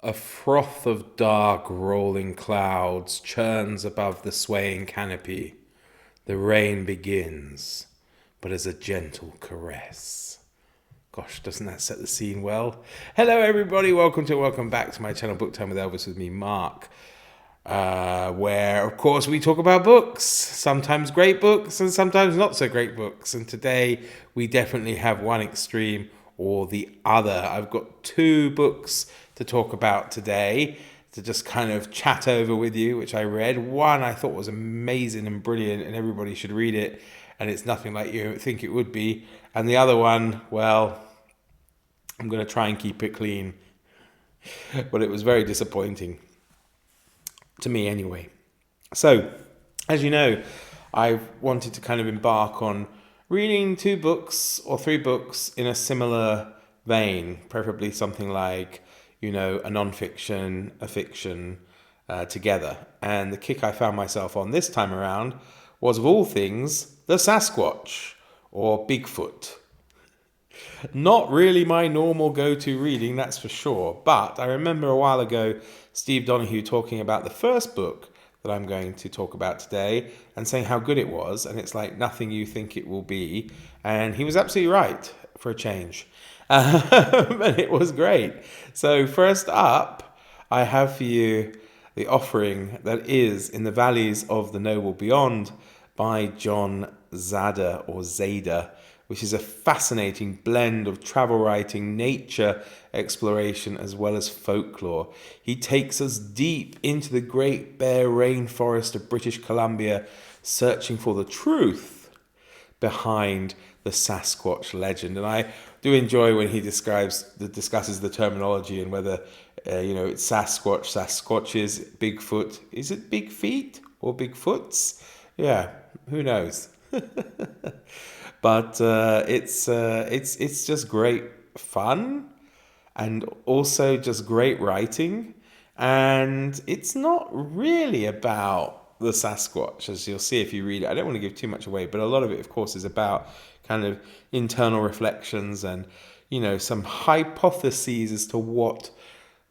A froth of dark rolling clouds churns above the swaying canopy. The rain begins, but as a gentle caress. Gosh, doesn't that set the scene well? Hello, everybody. Welcome back to my channel, Book Time with Elvis, with me, Mark. Where, of course, we talk about books. Sometimes great books and sometimes not so great books. And today we definitely have one extreme or the other. I've got two books to talk about today to just kind of chat over with you, which I read. One I thought was amazing and brilliant and everybody should read it, and it's nothing like you think it would be. And the other one, well, I'm going to try and keep it clean, but it was very disappointing to me anyway. So, as you know, I've wanted to kind of embark on reading two books or three books in a similar vein, preferably something like, a non-fiction, a fiction together. And the kick I found myself on this time around was, of all things, the Sasquatch or Bigfoot. Not really my normal go-to reading, that's for sure. But I remember a while ago Steve Donahue talking about the first book that I'm going to talk about today and saying how good it was. And it's like nothing you think it will be. And he was absolutely right for a change. And it was great. So first up, I have for you The Offering that is In the Valleys of the Noble Beyond by John Zada, which is a fascinating blend of travel writing, nature exploration, as well as folklore. He takes us deep into the Great Bear Rainforest of British Columbia, searching for the truth behind the Sasquatch legend. And I do enjoy when he discusses the terminology and whether, it's Sasquatch, Sasquatches, Bigfoot. Is it Bigfeet or Bigfoots? Yeah, who knows? But it's just great fun and also just great writing. And it's not really about the Sasquatch, as you'll see if you read it. I don't want to give too much away, but a lot of it, of course, is about kind of internal reflections and, some hypotheses as to what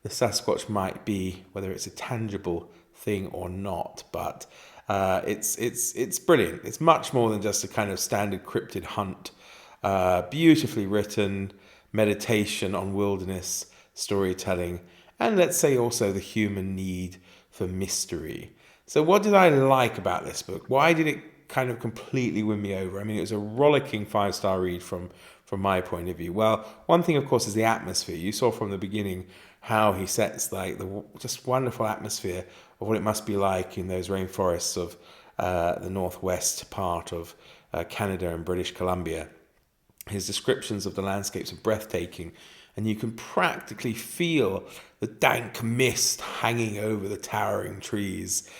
the Sasquatch might be, whether it's a tangible thing or not. But it's brilliant. It's much more than just a kind of standard cryptid hunt. Beautifully written meditation on wilderness storytelling, and let's say also the human need for mystery. So what did I like about this book? Why did it kind of completely win me over? I mean, it was a rollicking 5-star read from my point of view. Well, one thing, of course, is the atmosphere. You saw from the beginning how he sets like the just wonderful atmosphere of what it must be like in those rainforests of the northwest part of Canada and British Columbia. His descriptions of the landscapes are breathtaking, and you can practically feel the dank mist hanging over the towering trees.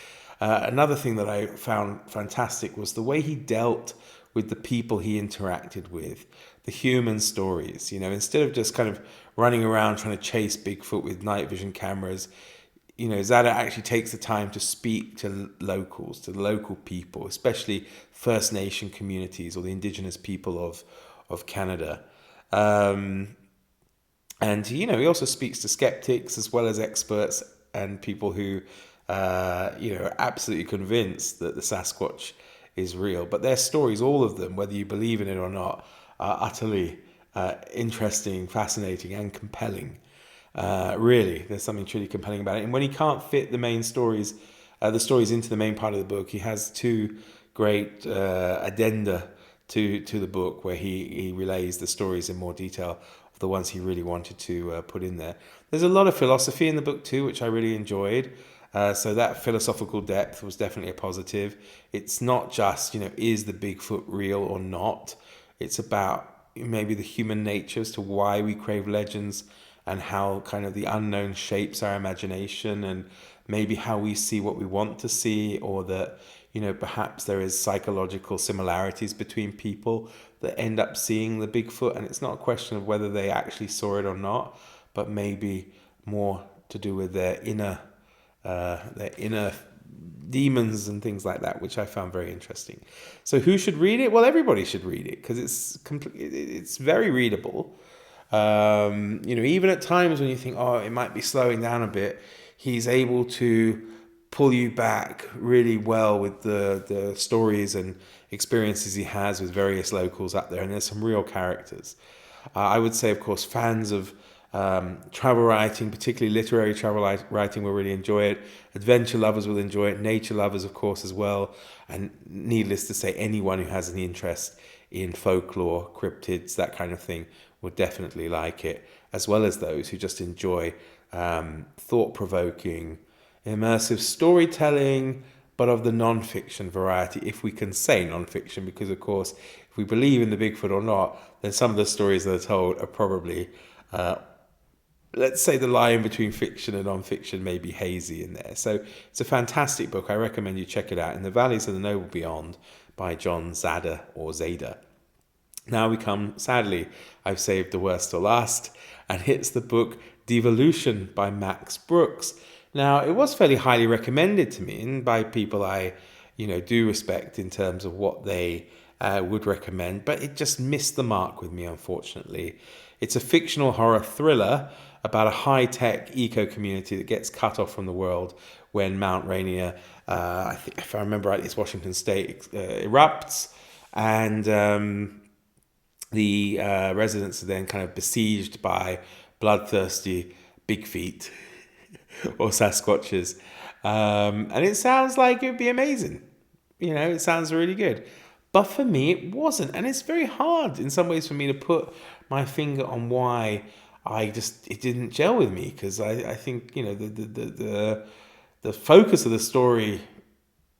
Another thing that I found fantastic was the way he dealt with the people he interacted with, the human stories. Instead of just kind of running around trying to chase Bigfoot with night vision cameras, Zada actually takes the time to speak to locals, to the local people, especially First Nation communities or the Indigenous people of Canada. And, he also speaks to skeptics as well as experts and people who, are absolutely convinced that the Sasquatch is real. But their stories, all of them, whether you believe in it or not, are utterly interesting, fascinating, and compelling. Really, there's something truly compelling about it. And when he can't fit the main stories, the stories into the main part of the book, he has two great addenda to the book where he relays the stories in more detail of the ones he really wanted to put in there. There's a lot of philosophy in the book too, which I really enjoyed. So that philosophical depth was definitely a positive. It's not just, is the Bigfoot real or not? It's about maybe the human nature as to why we crave legends and how kind of the unknown shapes our imagination and maybe how we see what we want to see, or that, perhaps there is psychological similarities between people that end up seeing the Bigfoot. And it's not a question of whether they actually saw it or not, but maybe more to do with their inner demons and things like that, which I found very interesting. So who should read it? Well, everybody should read it because it's very readable. Even at times when you think, oh, it might be slowing down a bit, he's able to pull you back really well with the stories and experiences he has with various locals up there. And there's some real characters. I would say, of course, fans of travel writing, particularly literary travel writing, will really enjoy it. Adventure lovers will enjoy it. Nature lovers, of course, as well. And needless to say, anyone who has any interest in folklore, cryptids, that kind of thing, will definitely like it, as well as those who just enjoy thought-provoking, immersive storytelling, but of the non-fiction variety, if we can say non-fiction, because of course, if we believe in the Bigfoot or not, then some of the stories that are told are probably, let's say the line between fiction and non-fiction may be hazy in there. So it's a fantastic book. I recommend you check it out. In the Valleys of the Noble Beyond by John Zada or Zada. Now we come, sadly, I've saved the worst till last, and it's the book Devolution by Max Brooks. Now, it was fairly highly recommended to me and by people I, do respect in terms of what they would recommend, but it just missed the mark with me, unfortunately. It's a fictional horror thriller about a high-tech eco-community that gets cut off from the world when Mount Rainier, I think if I remember right, it's Washington State, erupts, and the residents are then kind of besieged by bloodthirsty Bigfeet or Sasquatches. And it sounds like it would be amazing. It sounds really good. But for me, it wasn't. And it's very hard in some ways for me to put my finger on why it didn't gel with me. Because I think, the focus of the story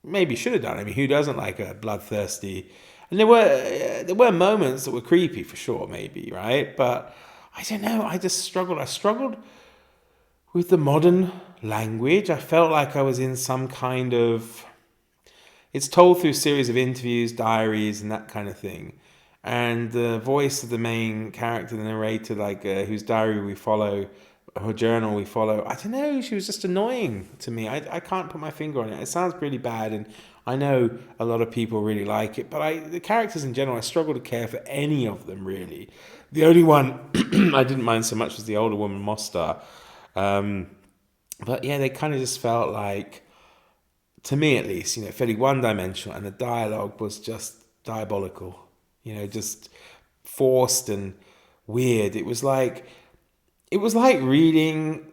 maybe should have done. I mean, who doesn't like a bloodthirsty? And there were moments that were creepy for sure, maybe, right? But I don't know. I just struggled. I struggled with the modern language. I felt like I was in some kind of... It's told through a series of interviews, diaries, and that kind of thing. And the voice of the main character, the narrator, whose diary we follow, her journal we follow, I don't know, she was just annoying to me. I can't put my finger on it. It sounds really bad, and I know a lot of people really like it, but the characters in general, I struggle to care for any of them, really. The only one I didn't mind so much was the older woman, Mostar. But yeah, they kind of just felt like, to me at least, fairly one-dimensional, and the dialogue was just diabolical, just forced and weird. It was like reading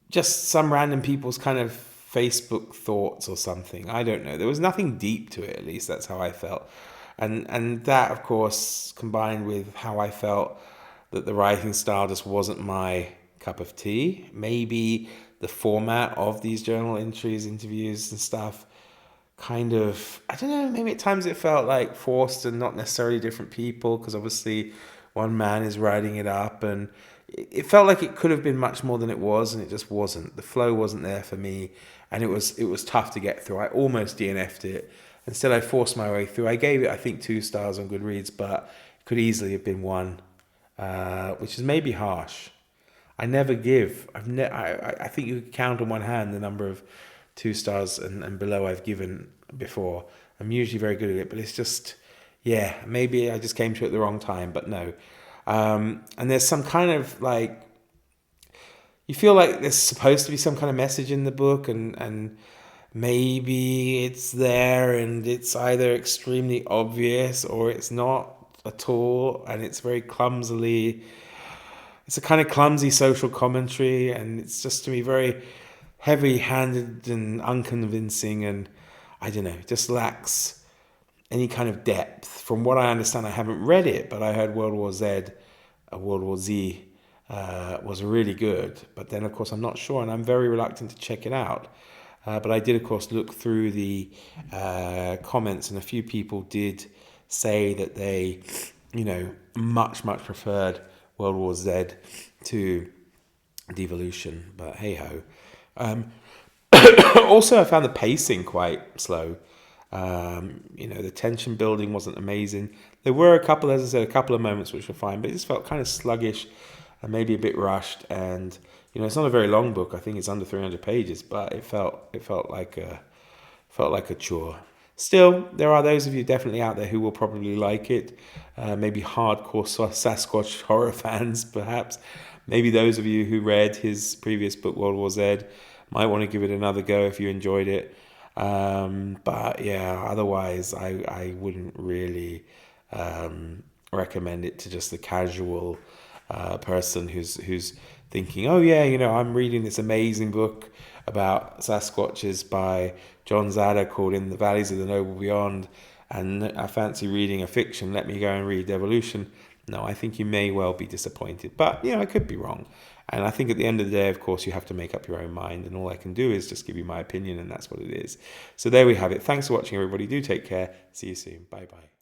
just some random people's kind of Facebook thoughts or something. I don't know. There was nothing deep to it, at least that's how I felt. And that, of course, combined with how I felt that the writing style just wasn't my cup of tea. Maybe the format of these journal entries, interviews and stuff kind of, I don't know, maybe at times it felt like forced and not necessarily different people, because obviously one man is writing it up, and it felt like it could have been much more than it was, and it just wasn't. The flow wasn't there for me, and it was tough to get through. I almost DNF'd it. Instead, I forced my way through. I gave it, I think, 2 stars on Goodreads, but it could easily have been 1, which is maybe harsh. I never give. I think you could count on one hand the number of 2 stars and below I've given before. I'm usually very good at it, but it's just, yeah, maybe I just came to it at the wrong time, but no. And there's some kind of you feel like there's supposed to be some kind of message in the book, and maybe it's there and it's either extremely obvious or it's not at all, and it's very clumsily... It's a kind of clumsy social commentary, and it's just, to me, very heavy-handed and unconvincing, and I don't know, it just lacks any kind of depth. From what I understand, I haven't read it, but I heard World War Z was really good. But then, of course, I'm not sure, and I'm very reluctant to check it out. But I did, of course, look through the comments, and a few people did say that they, much, much preferred World War Z to Devolution, but hey-ho. Also, I found the pacing quite slow. The tension building wasn't amazing. There were a couple of moments which were fine, but it just felt kind of sluggish and maybe a bit rushed. And it's not a very long book. I think it's under 300 pages, but it felt like a chore. Still, there are those of you definitely out there who will probably like it. Maybe hardcore Sasquatch horror fans, perhaps. Maybe those of you who read his previous book, World War Z, might want to give it another go if you enjoyed it. But yeah, otherwise, I wouldn't really recommend it to just the casual person who's thinking, oh yeah, I'm reading this amazing book about Sasquatches by John Zadar called In the Valleys of the Noble Beyond, and I fancy reading a fiction. Let me go and read Devolution. No, I think you may well be disappointed, but I could be wrong. And I think at the end of the day, of course, you have to make up your own mind, and all I can do is just give you my opinion, and that's what it is. So there we have it. Thanks for watching, everybody. Do take care. See you soon. Bye bye.